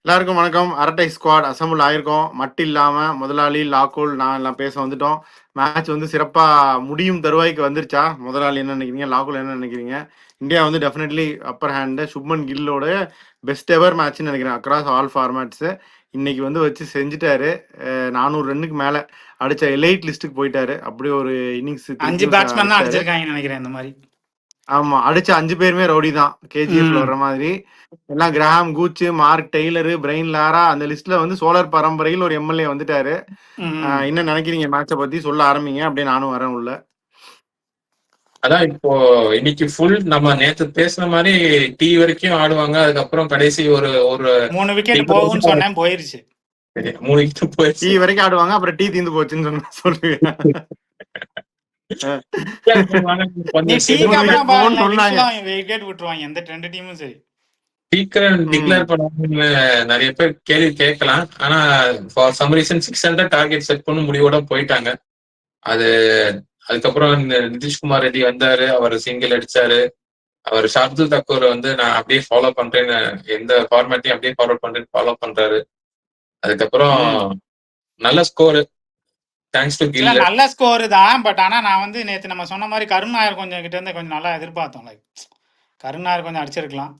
எல்லாருக்கும் வணக்கம். அரட்டை ஸ்குவாட் அசம்பிள் ஆயிருக்கோம். மட்டு இல்லாம முதலாளி, லாக்குல், நான் எல்லாம் பேச வந்துட்டோம். மேட்ச் வந்து சிறப்பா முடியும் தருவாய்க்கு வந்துருச்சா? முதலாளி என்ன நினைக்கிறீங்க? லாக்குல் என்ன நினைக்கிறீங்க? இந்தியா வந்து டெஃபினெட்லி அப்பர் ஹேண்டு. சுப்மன் கில்லோட பெஸ்ட் எவர் மேட்ச்னு நினைக்கிறேன் அக்ராஸ் ஆல் ஃபார்மேட்ஸ். இன்னைக்கு வந்து வச்சு செஞ்சுட்டாரு. 400 ரன்னுக்கு மேல அடிச்ச எலைட் லிஸ்ட்டுக்கு போயிட்டாரு. அப்படி ஒரு இன்னிங்ஸ் 5 திருப்பியும் பேட்ஸ்மேன் தான் அடிச்சாரு. அடிச்சிருக்காங்கன்னு நினைக்கிறேன் இந்த மாதிரி. ஆமா, அடிச்ச 5 பேருமே ரவுடி தான். கேஜிஎஃப்ல ம். வர்ற மாதிரி. எல்லாம் Graham, Gooch, Mark Taylor, Brian Lara, அந்த லிஸ்ட்ல வந்து சோழர் பரம்பரையில் ஒரு எம்எல்ஏ வந்துட்டாரு. ம். என்ன நினைக்கிறீங்க மேட்சை பத்தி? சொல்ல ஆரம்பிங்க, அப்படியே நானும் வரேன் உள்ள. அதான் இப்போ இன்னைக்கு ஃபுல் நம்ம நேத்து பேசுன மாதிரி டீ வரைக்கும் ஆடுவாங்க. அதுக்கப்புறம் கடைசி ஒரு ஒரு 3 விக்கெட் போகும்னு சொன்னேன், போயிருச்சு. 3 விக்கெட் டீ போயிடுச்சு. வரைக்கும் ஆடுவாங்க, அப்புறம் டீ தீந்து போச்சுன்னு சொல்லுவேன். நீ கொஞ்சம் டீக்கு அப்புறம் போகும்னு சொன்னாங்க. விக்கெட் விட்டுருவாங்க எந்த 2 டீமும் சரி. சீக்கிரம் டிக்ளேர் பண்ணுவாங்கன்னு நிறைய பேர் கேள்வி கேட்கலாம். ஆனா for some reason 600 target set பண்ண முடிவோட போயிட்டாங்க. அது அதுக்கப்புறம் இந்த நிதிஷ்குமார் ரெட்டி வந்தாரு, அவர் சிங்கிள் அடிச்சாரு. அவர் ஷார்துல் தக்கூர் வந்து நான் அப்படியே ஃபாலோ பண்றேன்னு, எந்த ஃபார்மேட்டையும் அப்படியே ஃபாலோ பண்றேன்னு ஃபாலோ பண்றாரு. அதுக்கப்புறம் நல்ல ஸ்கோரு தேங்க்ஸ் டு இல்ல கில். நல்ல ஸ்கோர் தான். பட் ஆனா நான் வந்து நேத்து நம்ம சொன்ன மாதிரி கருண் நாயர் கொஞ்சம் கிட்ட இருந்து கொஞ்சம் நல்லா எதிர்பார்த்தோம். லைக் கருண் நாயர் கொஞ்சம் அடிச்சிருக்கலாம்.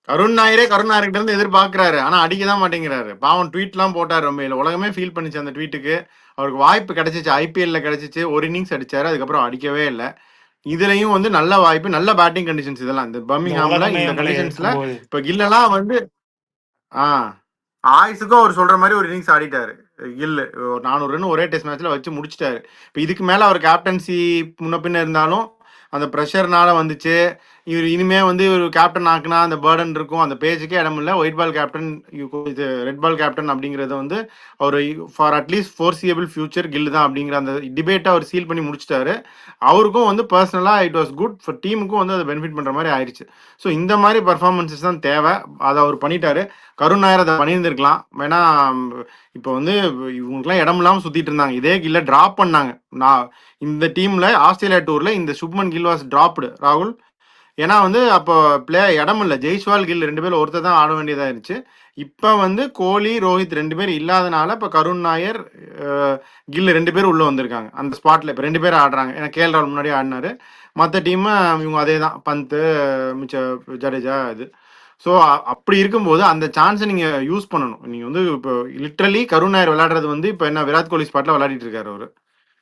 கருண் நாயர்கிட்ட இருந்து எதிர்பார்க்கிறாரு, ஆனா அடிக்கதான் மாட்டேங்கிறாரு. பாவம் ட்வீட் எல்லாம் போட்டாரு. ரொம்ப உலகமே ஃபீல் பண்ணிச்சு அந்த ட்வீட்டுக்கு. அவருக்கு வாய்ப்பு கிடைச்சிச்சு, ஐபிஎல்ல கிடைச்சிச்சு, ஒரு இன்னிங்ஸ் அடிச்சாரு, அதுக்கப்புறம் அடிக்கவே இல்லை. இதுலயும் வந்து நல்ல வாய்ப்பு, நல்ல பேட்டிங் கண்டிஷன்ஸ். இதெல்லாம் இந்த பர்மிங்ஹாம்ல இந்த கண்டிஷன்ஸ்ல இப்ப கில்லெல்லாம் வந்து ஆயுசுக்கும் அவர் சொல்ற மாதிரி ஒரு இன்னிங்ஸ் ஆடிட்டாரு. கில்லு 400 ரன் ஒரே டெஸ்ட் மேட்ச்ல வச்சு முடிச்சிட்டாரு. இப்ப இதுக்கு மேல அவர் கேப்டன்சி முன்ன பின்ன இருந்தாலும் அந்த ப்ரெஷர்னால வந்துச்சு. இவர் இனிமே வந்து ஒரு கேப்டன் ஆக்குனா அந்த பேர்டன் இருக்கும், அந்த பேஜுக்கே இடம் இல்லை. ஒயிட் பால் கேப்டன், இது ரெட் பால் கேப்டன் அப்படிங்கிறது வந்து அவர் ஃபார் அட்லீஸ்ட் ஃபோர்சியபிள் ஃபியூச்சர் கில்லு தான் அப்படிங்கிற அந்த டிபேட்டை அவர் சீல் பண்ணி முடிச்சிட்டாரு. அவருக்கும் வந்து பர்சனலாக இட் வாஸ் குட், ஃபார் டீமுக்கும் வந்து அதை பெனிஃபிட் பண்ணுற மாதிரி ஆயிடுச்சு. ஸோ இந்த மாதிரி பர்ஃபார்மன்ஸஸ் தான் தேவை. அதை அவர் பண்ணிட்டாரு. கருண் நாயர் அதை பண்ணியிருந்திருக்கலாம். வேணா இப்போ வந்து இவங்களுக்குலாம் இடம் இல்லாமல் சுற்றிட்டு இருந்தாங்க. இதே கில்ல ட்ராப் பண்ணாங்க. நான் இந்த டீமில் ஆஸ்திரேலியா டூரில் இந்த சுப்மன் கில் வாஸ் ட்ராப்டு ராகுல். ஏன்னா வந்து அப்போ இடம் இல்லை. ஜெய்ஸ்வால் கில் 2 பேர் ஒருத்தர் தான் ஆட வேண்டியதாக இருந்துச்சு. இப்போ வந்து கோலி, ரோஹித் 2 பேர் இல்லாதனால இப்போ கருண் நாயர், கில் 2 பேர் உள்ளே வந்திருக்காங்க அந்த ஸ்பாட்டில். இப்போ 2 பேர் ஆடுறாங்க. ஏன்னா கேஎல் ராகுல் முன்னாடி ஆடினாரு. மற்ற டீமு இவங்க அதே தான், பந்த், மிச்ச ஜடேஜா இது. ஸோ அப்படி இருக்கும்போது அந்த சான்ஸை நீங்கள் யூஸ் பண்ணணும். நீங்கள் வந்து இப்போ லிட்ரலி கருண் நாயர் விளையாடுறது வந்து இப்போ என்ன விராட் கோலி ஸ்பாட்டில் விளையாடிட்டு இருக்காரு அவர்.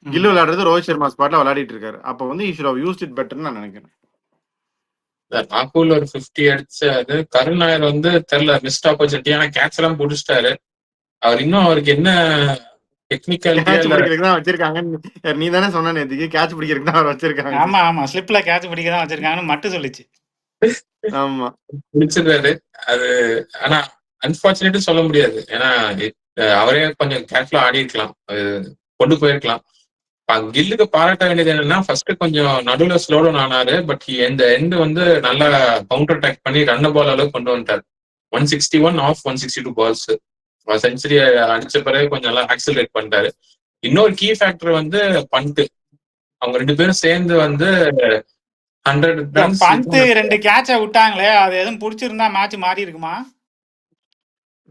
கில்லு விளையாடுறது ரோஹித் சர்மா ஸ்பாட்டில் விளையாடிட்டு இருக்காரு. அப்போ வந்து you should have used it பெட்டர்னு நான் நினைக்கிறேன். ராகுல் ஒரு 50 அடிச்சாரு. கருண் நாயர் வந்து தெரியல, மிஸ்ட் ஆப்பர்ச்சுனிட்டி. ஆனா கேட்ச் எல்லாம் பிடிச்சிட்டாரு. அவர் இன்னும் அவருக்கு என்ன டெக்னிக்கல் வச்சிருக்காங்க. நீ தானே சொன்ன நேத்துக்கு கேட்ச் பிடிக்கிறதுக்கு தான் அவர் வச்சிருக்காங்க. ஆமா ஸ்லிப்ல கேட்ச் பிடிக்க தான் வச்சிருக்காங்கன்னு மட்டும் சொல்லிச்சு. ஆமா பிடிச்சிருக்காரு அது. ஆனா அன்பார்ச்சுனேட் சொல்ல முடியாது. ஏன்னா அவரே கொஞ்சம் கேட்ச்ல ஆடி இருக்கலாம், கொண்டு போயிருக்கலாம். கில்லுக்கு பாராட்ட வேண்டியது என்னன்னா, ஃபர்ஸ்ட் கொஞ்சம் நடுவுல ஸ்லோ டவுன் ஆனாரு. பட் இந்த எண்டு வந்து நல்லா கவுண்டர் அட்டாக் பண்ணி ரன் பால் அளவுக்கு கொண்டு வந்துட்டாரு. 161 ஆஃப் 162 பால்ஸ். செஞ்சுரி அடிச்ச பிறகு கொஞ்சம் நல்லா ஆக்சிலரேட் பண்ணிட்டாரு. இன்னொரு கீ ஃபேக்டர் வந்து பண்ட். அவங்க 2 பேரும் சேர்ந்து வந்து 100 ரன்ஸ். பந்த் 2 கேட்ச விட்டாங்களே, அது எதுவும் பிடிச்சிருந்தா மேட்ச் மாறி இருக்குமா?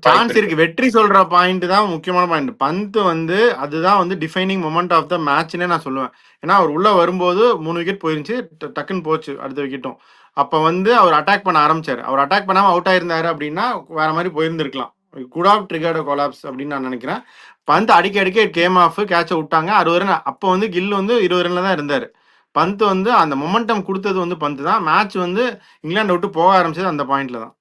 சான்ஸ் இருக்கு. வெற்றி சொல்ற பாயிண்ட் தான் முக்கியமான பாயிண்ட். பந்த் வந்து அதுதான் வந்து டிஃபைனிங் மொமெண்ட் ஆஃப் த மேட்ச்னே நான் சொல்லுவேன். ஏன்னா அவர் உள்ள வரும்போது 3 விக்கெட் போயிருந்துச்சு, டக்குன்னு போச்சு அடுத்த விக்கெட்டும். அப்போ வந்து அவர் அட்டாக் பண்ண ஆரம்பிச்சாரு. அவர் அட்டாக் பண்ணாமல் அவுட் ஆயிருந்தாரு அப்படின்னா வேற மாதிரி போயிருந்திருக்கலாம். குட் ஆஃப் ட்ரிகர்ட் கொலாப்ஸ் அப்படின்னு நான் நினைக்கிறேன். பந்த் அடிக்க கேம் ஆஃப் கேட்சை விட்டாங்க 60 ரன். அப்போ வந்து கில் வந்து 20 ரன்ல தான் இருந்தார். பந்த் வந்து அந்த மொமெண்டம் கொடுத்தது வந்து பந்த் தான். மேட்ச் வந்து இங்கிலாந்து விட்டு போக ஆரம்பிச்சது அந்த பாயிண்ட்ல தான்.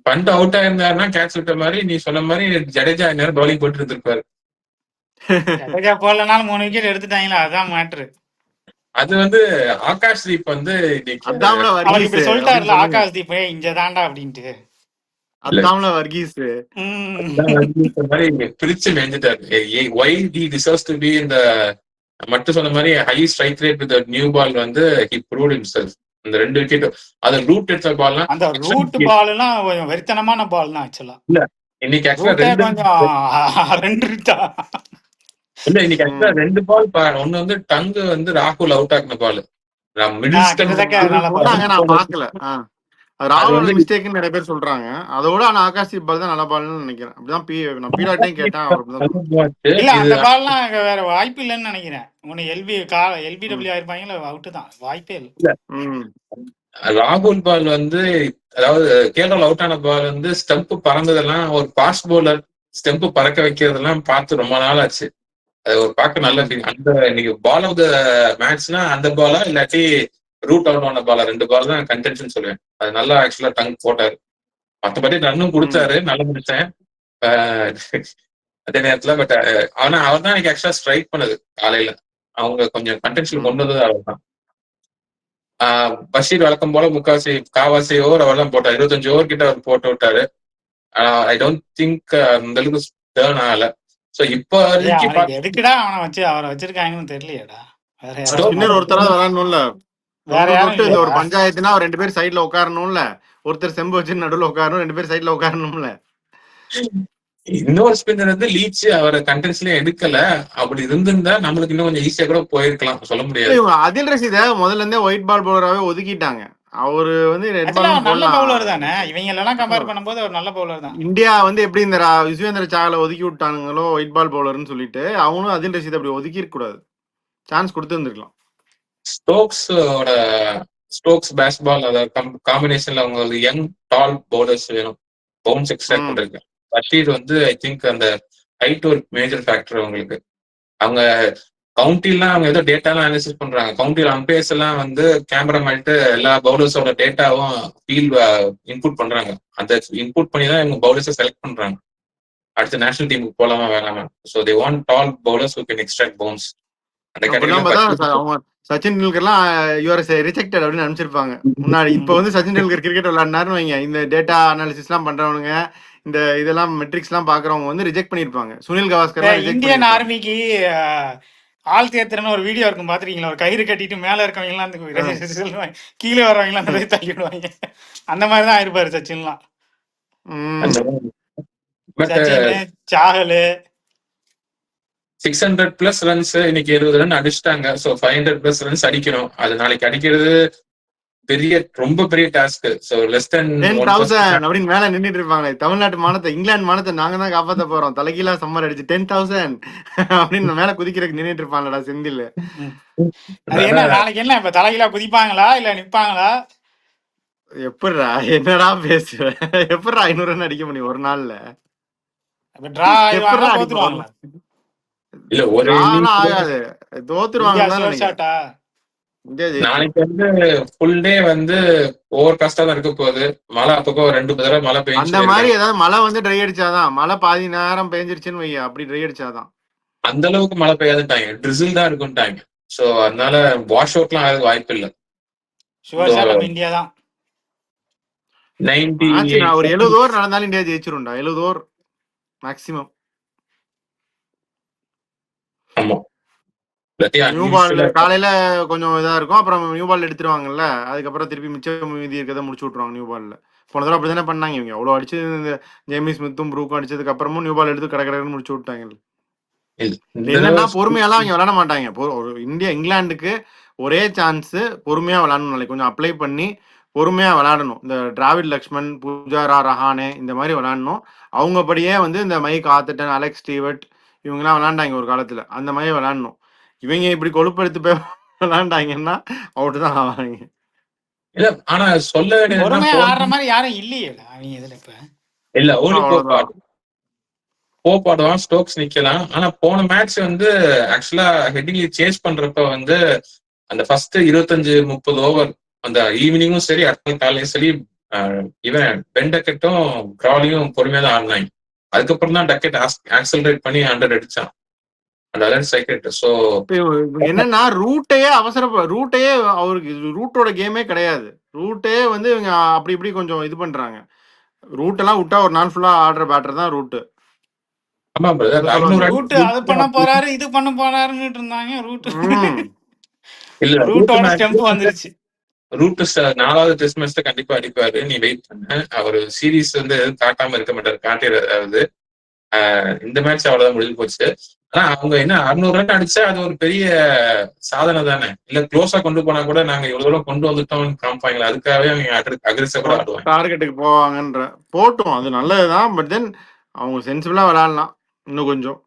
பண்ட் அவுட் ஆயிருந்தாருன்னா கேட்ச் விட்ட மாதிரி நீ சொன்ன மாதிரி ஜடேஜா நேரம் பவுலிங் போட்டு இருந்திருப்பாரு. ஜடேஜா போடலனாலும் 3 விக்கெட் எடுத்துட்டாங்களா, அதான் மேட்ரு. அது வந்து ஆகாஷ் தீப் வந்து அவர் இப்படி சொல்லிட்டாருல, ஆகாஷ் தீப் இங்க தாண்டா அப்படின்ட்டு. அதாம்ல வர்கீஸ் பிரிச்சு மேஞ்சிட்டாரு. Why he deserves to be இந்த மட்டும் சொன்ன மாதிரி high strike rate with new ball வந்து ஹி ப்ரூவ்ட் ஹிம்செல்ஃப். அந்த 2 விக்கெட் அது ரூட் எடுத்த பால்னா, அந்த ரூட் பால்னா கொஞ்சம் வெறித்தனமான பால் தான் ஆக்சுவலா. இல்ல இன்னைக்கு ஆக்சுவலா இல்ல இன்னைக்கு ஆக்சுவலா 2 பால். ஒன்னு வந்து டங்கு வந்து ராகுல் அவுட் ஆக்கின பால். நான் பாக்கல. ராகுலோட வந்து மிஸ்டேக்னு நிறைய பேர் சொல்றாங்க. அதோட ஆனா ஆகாஷ்தீப் பால் தான் நல்ல பால்னு நினைக்கிறேன். அப்படிதான் நான் பீடாட்டையும் கேட்டேன், அவர் அப்படிதான் சொல்றாரு. இல்ல இது அந்த பால்லாம் வேற வாய்ப்பு இல்லைன்னு நினைக்கிறேன். உன்னை எல்பிடபிள்யூ ஆயிருப்பாங்களா, அவுட்டு தான், வாய்ப்பே இல்லை. ம். ராகுல் பால் வந்து அதாவது கேரளாவில் அவுட் ஆன பால் வந்து ஸ்டெம்ப் பறந்ததெல்லாம் ஒரு பாஸ்ட் பவுலர் ஸ்டெம்ப் பறக்க வைக்கிறதெல்லாம் பார்த்து ரொம்ப நாள் ஆச்சு. அது ஒரு பார்க்க நல்ல ஃபீல். அந்த இன்னைக்கு பால் ஆஃப் த மேட்ச்னா அந்த பாலா இல்லாட்டி ரூட் அவுட் ஆன பாலா, 2 பால் தான் கண்டென்ஷன் சொல்லுவேன். அது நல்லா ஆக்சுவலா டங் போட்டாரு. மற்றபடி ரன்னும் கொடுத்தாரு, நல்லா முடிச்சேன் அதே நேரத்துல. பட் ஆனா அவர் தான் எனக்கு ஆக்சுவலா ஸ்ட்ரைக் பண்ணது காலையில. அவங்க கொஞ்சம் கண்டென்ஷன் கொண்டு வந்தது அவர் தான். பஷீர் வழக்கம் போல காவாசி ஓவர் அவர்லாம் போட்டார். 25 ஓவர் கிட்ட அவர் போட்டு விட்டாரு. ஐ டோன்ட் திங்க் அந்த அளவுக்கு டேர்ன் ஆகல. சோ இப்போ எதுக்குடா அவரை வச்சிருக்காங்கன்னு தெரியலையாடா. ஸ்பின்னர் ஒருத்தராவது விளையாடணும்ல. வேற யாரும் இந்த ஒரு பஞ்சாயத்துனா 2 பேர் சைட்ல உட்காரணும்ல. ஒருத்தர் செம்பு வச்சு நடுவுல உட்காரணும், 2 பேர் சைட்ல உட்காரணும்ல. இன்னொரு ஸ்பின்னர் வந்து லீச் அவரை கண்டென்ஸ்லயே எடுக்கல. அப்படி இருந்திருந்தா நம்மளுக்கு இன்னும் கொஞ்சம் ஈஸியா கூட போயிருக்கலாம், சொல்ல முடியாது. அதில் ரஷீத முதல்ல இருந்தே ஒயிட் பால் பவுலராகவே ஒதுக்கிட்டாங்க. அவரு வந்து நல்ல பவுலர் தானே, இவங்க எல்லாம் கம்பேர் பண்ணும்போது அவர் நல்ல பவுலர் தான். இந்தியா வந்து எப்படி இந்த யுஸ்வேந்திர சாகலை ஒதுக்கி விட்டானுங்களோ ஒயிட் பால் பவுலர்னு சொல்லிட்டு, அவனும் அதில் ரஷீத் அப்படி ஒதுக்கி இருக்க கூடாது, சான்ஸ் கொடுத்து இருந்திருக்கலாம். ஸ்டோக்ஸ் பேஸ்பால் அதாவது காம்பினேஷன்ல அவங்களுக்கு யங் டால் பவுலர்ஸ் வேணும் பவுன்ஸ் எக்ஸ்ட்ராக்ட் பண்றதுக்கு. பஷீர் வந்து ஐ திங்க் அந்த ஹைட் ஒரு மேஜர் ஃபேக்டர் அவங்களுக்கு. அவங்க கவுண்டிலாம் அவங்க ஏதோ டேட்டாலாம் அனாலிசிஸ் பண்றாங்க. கவுண்டியில் அம்பையர்ஸ் எல்லாம் வந்து கேமரா மாட்டிட்டு எல்லா பவுலர்ஸோட டேட்டாவும் ஃபீல்ட் இன்புட் பண்றாங்க. அந்த இன்புட் பண்ணி தான் இவங்க பவுலர்ஸை செலக்ட் பண்றாங்க. அடுத்த நேஷனல் டீமுக்கு போலாமா வேணாமா. So they want tall bowlers who can extract bounce. அந்த அவங்க சச்சின் டெண்டுல்கர்லாம் யூஆர் ரிஜெக்டட் அப்படின்னு அனுப்பிச்சிருப்பாங்க முன்னாடி. இப்போ வந்து சச்சின் டெண்டுல்கர் கிரிக்கெட் விளையாடினாருன்னு வைங்க, இந்த டேட்டா அனாலிசிஸ் எல்லாம் பண்றவனுங்க, இந்த இதெல்லாம் மெட்ரிக்ஸ் எல்லாம் பாக்குறவங்க வந்து ரிஜெக்ட் பண்ணிருப்பாங்க. சுனில் கவாஸ்கர் இந்தியன் ஆர்மிக்கு ஆள் தேர்த்துறன்னு ஒரு வீடியோ இருக்கும், பாத்துருக்கீங்களா? ஒரு கயிறு கட்டிட்டு மேல இருக்கவங்க எல்லாம் கீழே வரவங்க எல்லாம் தள்ளி விடுவாங்க. அந்த மாதிரிதான் ஆயிருப்பாரு சச்சின்லாம். சாகலு 600+ ரன்ஸ் இன்னைக்கு 70 ரன் அடிச்சிட்டாங்க. ஸோ 500+ ரன்ஸ் அடிக்கணும். அது நாளைக்கு அடிக்கிறது ரொம்ப பெரிய டாஸ்க். சோ லெஸ் தென் 10,000 அப்படின்னு மேல நின்னுட்டு இருப்பாங்க. தமிழ்நாட்டு மானத்தை, இங்கிலாந்து மானத்தை நாங்க தான் காப்பாத்த போறோம், தலைகீழா சம்மர் அடிச்சு 10,000 அப்படின்னு மேல குதிக்கிறதுக்கு நின்னுட்டு இருப்பாங்கடா செந்தில். நாளைக்கு என்ன இப்ப தலைகீழா குதிப்பாங்களா இல்ல நிப்பாங்களா? எப்படிடா என்னடா பேசுற? எப்படிடா 500 ரன் அடிக்க முடியும் ஒரு நாள்ல? இல்ல ஒரு ஆகாது, தோத்துருவாங்க. நாளைக்கு வந்து ஃபுல் டே வந்து ஓவர் காஸ்டா தான் இருக்க போகுது. மழை அப்பப்போ 2 தடவை மழை பெய்யும். அந்த மாதிரி ஏதாவது மழை வந்து ட்ரை அடிச்சாதான், மழை பாதி நேரம் பெஞ்சிருச்சுன்னு வை, அப்படி ட்ரை அடிச்சாதான். அந்த அளவுக்கு மழை பெய்யாதுட்டாங்க, ட்ரிசில் தான் இருக்குன்ட்டாங்க. சோ அதனால வாஷ் அவுட்லாம் ஆக வாய்ப்பு இல்லை. இந்தியா தான் 90 ஒரு 70 ஓவர் நடந்தாலும் இந்தியா ஜெயிச்சிரும்டா. 70 over maximum. ஆமா, நியூ பால் காலையில கொஞ்சம் இதா இருக்கும், அப்புறம் நியூ பால் எடுத்துருவாங்கல்ல, அதுக்கப்புறம் திருப்பி மிச்சம் மீதி இருக்கிறத முடிச்சு விட்டுருவாங்க நியூ பால்ல. போன தடவை அப்படித்தானே பண்ணாங்க இவங்க. அவ்வளவு அடிச்சு இந்த ஜேமி ஸ்மித்தும் ப்ரூக்கும் அடிச்சதுக்கு அப்புறமும் நியூ பால் எடுத்து கடற்கடன்னு முடிச்சு விட்டாங்க. என்னன்னா பொறுமையெல்லாம் அவங்க விளையாட மாட்டாங்க. இங்கிலாந்துக்கு ஒரே சான்ஸ் பொறுமையா விளையாடணும், கொஞ்சம் அப்ளை பண்ணி பொறுமையா விளையாடணும். இந்த டிராவிட் லக்ஷ்மன், புஜாரா, ரஹானே இந்த மாதிரி விளையாடணும். அவங்கபடியே வந்து இந்த மைக் ஆத்தட்டன், அலெக்ஸ் ஸ்டீவர்ட் இவங்கெல்லாம் விளையாண்டாங்க ஒரு காலத்துல, அந்த மாதிரி விளையாடணும். இவங்க இப்படி கொழுப்பெடுத்து போய் விளையாண்டாங்கன்னா அவுட் தான் ஆவாங்க. இல்ல ஆனா சொல்ல ஆடுற மாதிரி யாரும் இல்லையே அவங்க இதுல. இப்ப இல்ல ஓலி போப்பாடுவான், ஸ்டோக்ஸ் நிக்கலாம். ஆனா போன மேட்ச் வந்து ஆக்சுவலா ஹெட்டிங்லி சேஸ் பண்றப்ப வந்து அந்த ஃபர்ஸ்ட் 25-30 ஓவர் அந்த ஈவினிங்கும் சரி அடுத்த காலையும் சரி இவன் பென் டக்கெட்டும் கிராலியும் பொறுமையா தான் ஆடினாங்க. அதுக்கப்புறம் தான் டக்கெட் ஆக்சலரேட் பண்ணி 100 அடிச்சான். என்னன்னா ரூட்டையே ரூட்டையே அவருக்கு ரூட்டோட கேமே கிடையாது. ரூட்டே வந்து இவங்க அப்படி இப்படி கொஞ்சம் இது பண்றாங்க. ரூட் எல்லாம் விட்டா ஒரு நாள் ஃபுல்லா ஆடுற பேட்டர் தான் ரூட். ஆமா ரூட் அது பண்ண போறாரு இது பண்ண போறாருன்னு இருந்தாங்க. ரூட்டோட ஸ்டெம்ப் வந்துருச்சு. ரூட் 4வது டெஸ்ட் மேட்ச்ல கண்டிப்பா அடிப்பாரு, நீ வெயிட் பண்ண. அவர் சீரீஸ் வந்து காட்டாம இருக்க மாட்டாரு, காட்டிடுறது. இந்த மேட்ச் அவ்வளவுதான் முடிஞ்சு போச்சு. ஆனா அவங்க என்ன 600 ரன் அடிச்சா அது ஒரு பெரிய சாதனை தானே. இல்ல க்ளோஸா கொண்டு போனா கூட நாங்க இவ்வளவு தூரம் கொண்டு வந்துட்டோம்னு காமிப்பாங்களே. அதுக்காகவே அவங்க அக்ரெசிவா ஆடுவாங்க. டார்கெட்டுக்கு போவாங்கன்ற போட்டும் அது நல்லதுதான். பட் தென் அவங்க சென்சிபிளா விளையாடலாம் இன்னும் கொஞ்சம்.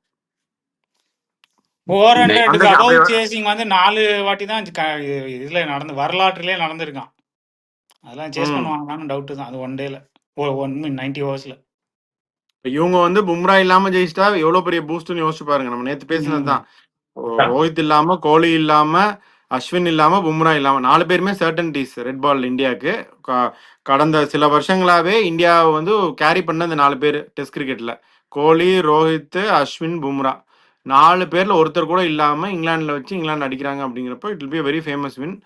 400க்கு அந்த அபவ் அப்படியே சேசிங் வந்து 4 வாட்டி தான் இதுல வரலாற்றிலே நடந்திருக்கான். அதெல்லாம் சேஸ் ம். பண்ணுவாங்களான்னு டவுட் தான். அது ஒன் டேல 90 ஓவர்ஸ்ல. இப்ப இவங்க வந்து பும்ரா இல்லாம ஜெயிச்சிட்டா எவ்வளவு பெரிய பூஸ்ட்னு யோசிச்சு பாருங்க. நம்ம நேத்து பேசினதுதான். ரோஹித் இல்லாம, கோலி இல்லாம, அஸ்வின் இல்லாம, பும்ரா இல்லாம 4 பேருமே சர்டன்டீஸ் ரெட் பால் இந்தியாவுக்கு. கடந்த சில வருஷங்களாவே இந்தியாவை வந்து கேரி பண்ண இந்த 4 பேர் டெஸ்ட் கிரிக்கெட்ல. கோலி, ரோஹித், அஸ்வின், பும்ரா 4 பேர்ல ஒருத்தர் கூட இல்லாம இங்கிலாந்துல வச்சு இங்கிலாந்து அடிக்கிறாங்க அப்படிங்கிறப்போ it will be very famous win.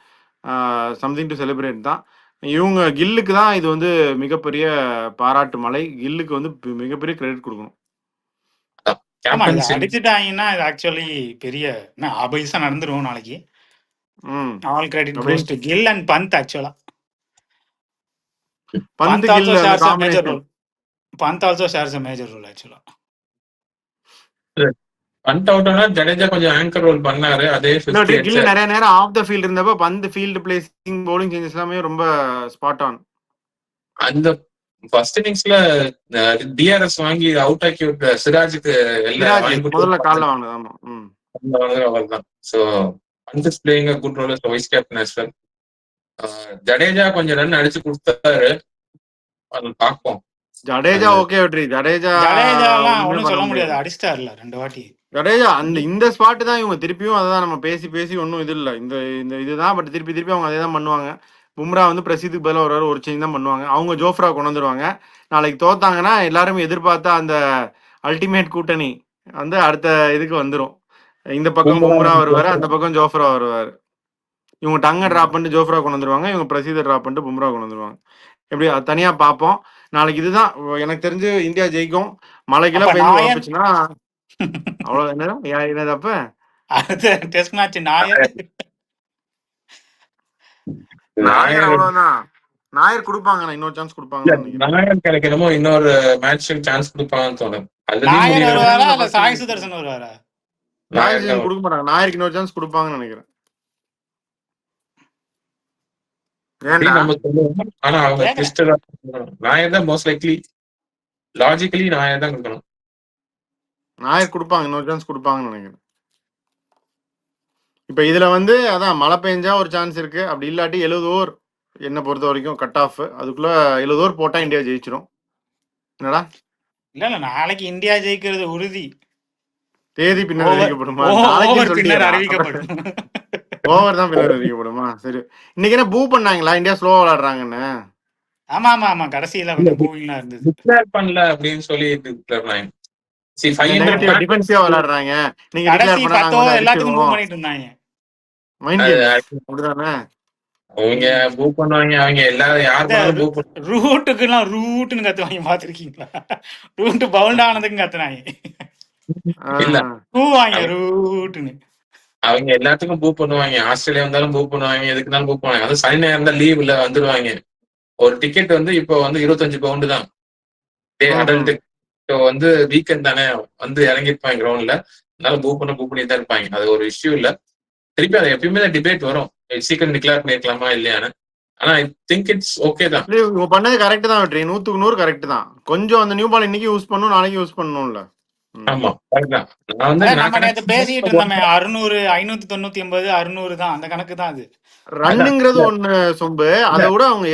Something to celebrate தான். இவங்க கில்லுக்கு தான் இது வந்து மிகப்பெரிய பாராட்டு மலை. கில்லுக்கு வந்து மிகப்பெரிய கிரெடிட் கொடுக்கணும். ஆமா, இதை கேப்டன்சி அடிச்சுட்டாங்கன்னா இது ஆக்சுவலி பெரிய ஆபைஸா நடந்துரும் நாளைக்கு. ம் ஆல் கிரெடிட் அப்படின்னு goes to Gill and Pant. ஆக்சுவலா பந்து பந்த் ஆல்சோ கில் அந்த shares a major combination. Role. Pant also shares a major role ஆக்சுவலா. பண்ட் அவுட் ஆனா ஜடேஜா கொஞ்சம் ஆங்கர் ரோல் பண்ணாரு. அதே 50 கில் அடிச்சாரு. நிறைய நேரம் ஆஃப் த ஃபீல்ட் இருந்தப்ப பந்து ஃபீல்டு பிளேசிங் பவுலிங் சேஞ்சஸ் எல்லாமே ரொம்ப ஸ்பாட் ஆன். அந்த ஃபர்ஸ்ட் இன்னிங்ஸ்ல டிஆர்எஸ் வாங்கி அவுட் ஆக்கி விட்ட சிராஜுக்கு எல்லாம் வாங்கி முதல்ல காலில் வாங்கினது. ஆமா. அவர் தான். So Pant is playing a good role as vice captain as well. Jadeja கொஞ்சம் ரன் அடிச்சு கொடுத்தாரு. அது பார்ப்போம். ஜடேஜா ஓகே வெற்றி. ஜடேஜாலாம் ஒண்ணுமே ஒன்றும் பண்ண சொல்ல முடியாது. முடியாது. அடிச்சிட்டார்ல 2 வாட்டி. ஜடேஜா இந்த ஸ்பாட் தான் இவங்க திருப்பியும் அதான் நம்ம பேசி ஒன்றும் இது இல்லை. இந்த இதுதான். பட் திருப்பி அவங்க அதே தான் பண்ணுவாங்க. பும்ரா வந்து பிரசித்துக்கு பதிலாக ஒரு சேஞ்ச் தான் பண்ணுவாங்க. அவங்க ஜோஃப்ரா கொண்டு வந்துருவாங்க. நாளைக்கு தோத்தாங்கன்னா எல்லாரும் எதிர்பார்த்தா அந்த அல்டிமேட் கூட்டணி வந்து அடுத்த இதுக்கு வந்துடும். இந்த பக்கம் பும்ரா வருவாரு, அந்த பக்கம் ஜோஃப்ரா வருவாரு. இவங்க டங்கை ட்ராப் பண்ணிட்டு ஜோஃப்ரா கொண்டு வந்துருவாங்க. இவங்க பிரசித்தை ட்ராப் பண்ணிட்டு பும்ரா கொண்டு வந்துருவாங்க. எப்படி அது தனியா பார்ப்போம். நாளைக்கு இதுதான் எனக்கு தெரிஞ்சு இந்தியா ஜெயிக்கும். மழைக்கெல்லாம் பெய்ஞ்சு உழப்புச்சுன்னா அவ்வளோ என்னது அப்ப அடுத்த டெஸ்ட் மேட்ச் நாயர் அவ்வளவுதான். நாயர் கொடுப்பாங்க, இன்னொரு சான்ஸ் கொடுப்பாங்க. நாயர் கிடைக்கணுமோ இன்னொரு மேட்ச் சான்ஸ் கொடுப்பாங்கன்னு தோணும். நாயர் வருவாரா இல்ல சாய் சுதர்சன் வருவாரா? நாயர் கொடுக்க மாட்டாங்க. நாயருக்கு இன்னொரு சான்ஸ் கொடுப்பாங்கன்னு நினைக்கிறேன். ஆனா அவங்க நாயர் தான் மோஸ்ட் லைக்லி. லாஜிக்கலி நாயர் தான் கொடுக்கணும். நாயர் கொடுப்பாங்க, இன்னொரு சான்ஸ் கொடுப்பாங்கன்னு நினைக்கிறேன். இப்ப இதுல வந்து அதான் மழை பெஞ்சா ஒரு சான்ஸ் இருக்கு. அப்படி இல்லாட்டி 70 ஓவர் என்ன பொறுத்த வரைக்கும் கட் ஆஃப். அதுக்குள்ள 70 ஓவர் போட்டா இந்தியா ஜெயிச்சிடும். என்னடா இல்ல நாளைக்கு இந்தியா ஜெயிக்கிறது உறுதி. தேதி பின்னர் அறிவிக்கப்படுமா? பின்னர் அறிவிக்கப்படும். ஓவர் தான் பின்னர் அறிவிக்கப்படுமா? சரி. இன்னைக்கு என்ன பூ பண்ணாங்களா இந்தியா ஸ்லோவா விளையாடுறாங்கன்னு? ஆமா கடைசியில கொஞ்சம் பூவிங்லாம் இருந்தது. டிக்ளேர் பண்ணல அப்படின்னு சொல்லி டிக்ளேர் பண்ணாங்க. டிஃபென்சிவா விளையாடுறாங்க. நீங்க கடைசி 10 ஓவர் எல்லாத்துக்கும் பூ பண்ணிட்டு இருந்தாங்க. அப்படிதானே அவங்க பூ பண்ணுவாங்க. அவங்க எல்லாரும் யாரு ரூட்டுக்குலாம் ரூட்டுன்னு கத்துவாங்க. பாத்துருக்கீங்களா? ரூட் பவுண்ட் ஆனதுக்கும் கத்துனாங்க. இல்ல பூவாங்க ரூட்டுன்னு. அவங்க எல்லாத்துக்கும் பூ பண்ணுவாங்க. ஆஸ்திரேலியா வந்தாலும் பூ பண்ணுவாங்க. எதுக்குனாலும் பூ பண்ணுவாங்க. அது சனி நேரம் தான் லீவ்ல வந்துருவாங்க. ஒரு டிக்கெட் வந்து இப்போ வந்து 25 பவுண்டு தான். அடல்ட் வந்து வீக்கெண்ட் தானே வந்து இறங்கிருப்பாங்க கிரவுண்ட்ல. அதனால பூ பண்ணி தான் இருப்பாங்க. அது ஒரு இஷ்யூ இல்ல. திருப்பி அது எப்பயுமே டிபேட் வரும். சீக்கிரம் டிக்ளேர் பண்ணிருக்கலாமா இல்லையான்னு. ஆனா ஐ திங்க் இட்ஸ் ஓகே தான். இவங்க பண்ணது கரெக்ட் தான் வெற்றி. 100க்கு 100 கரெக்ட் தான். கொஞ்சம் அந்த நியூ பால் இன்னைக்கு யூஸ் பண்ணும், நாளைக்கு யூஸ் பண்ணணும்ல. ஆமா கரெக்ட் தான். நான் வந்து நம்ம நேத்து பேசிட்டு இருந்தோமே 600 599 600 தான். அந்த கணக்கு தான் அது. ரன்னுங்கிறது ஒண்ணு சொம்பு. அதை விட அவங்க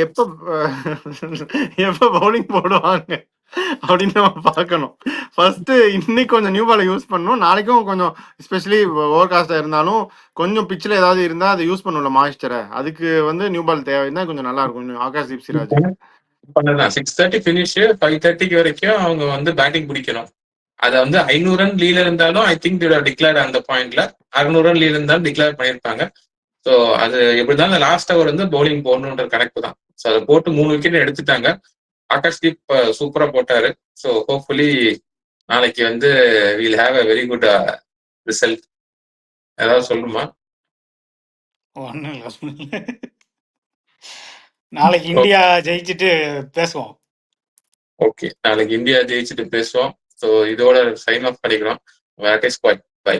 எப்ப பவுலிங் போடுவாங்க அப்படின்னு நம்ம பார்க்கணும். ஃபர்ஸ்ட் இன்னைக்கு கொஞ்சம் நியூ பாலை யூஸ் பண்ணணும். நாளைக்கும் கொஞ்சம் எஸ்பெஷலி ஓவர் காஸ்டா இருந்தாலும் கொஞ்சம் பிச்சில் ஏதாவது இருந்தா அதை யூஸ் பண்ணல மாய்ஸ்சரை. அதுக்கு வந்து நியூ பால் தேவைன்னா கொஞ்சம் நல்லா இருக்கும். ஆகாஷ்தீப் சிராஜ் பண்ணதான் 6:30 ஃபினிஷ் 5:30 வரைக்கும் அவங்க வந்து பேட்டிங் பிடிக்கணும். அதை வந்து 500 ரன் லீல இருந்தாலும் ஐ திங்க் டிக்ளேர் அந்த பாயிண்ட்ல 600 ரன் லீல இருந்தாலும் டிக்ளேர் பண்ணியிருப்பாங்க. ஸோ அது எப்படிதான் லாஸ்ட் ஓவர் வந்து பவுலிங் போடணுன்ற கணக்கு தான். ஸோ அதை போட்டு 3 விக்கெட் எடுத்துட்டாங்க. ஆகாஷ்தீப் சூப்பரா போட்டாரு. ஸோ ஹோப்ஃபுல்லி நாளைக்கு வந்து will have a very good result. ஏதாவது சொல்லுமா? ஒன்றும் இல்லை. நாளைக்கு இந்தியா ஜெயிச்சுட்டு பேசுவோம். ஓகே, நாளைக்கு இந்தியா ஜெயிச்சுட்டு பேசுவோம். ஸோ இதோட சைன் ஆஃப் பண்ணிக்கிறோம். Wait is quite. பை.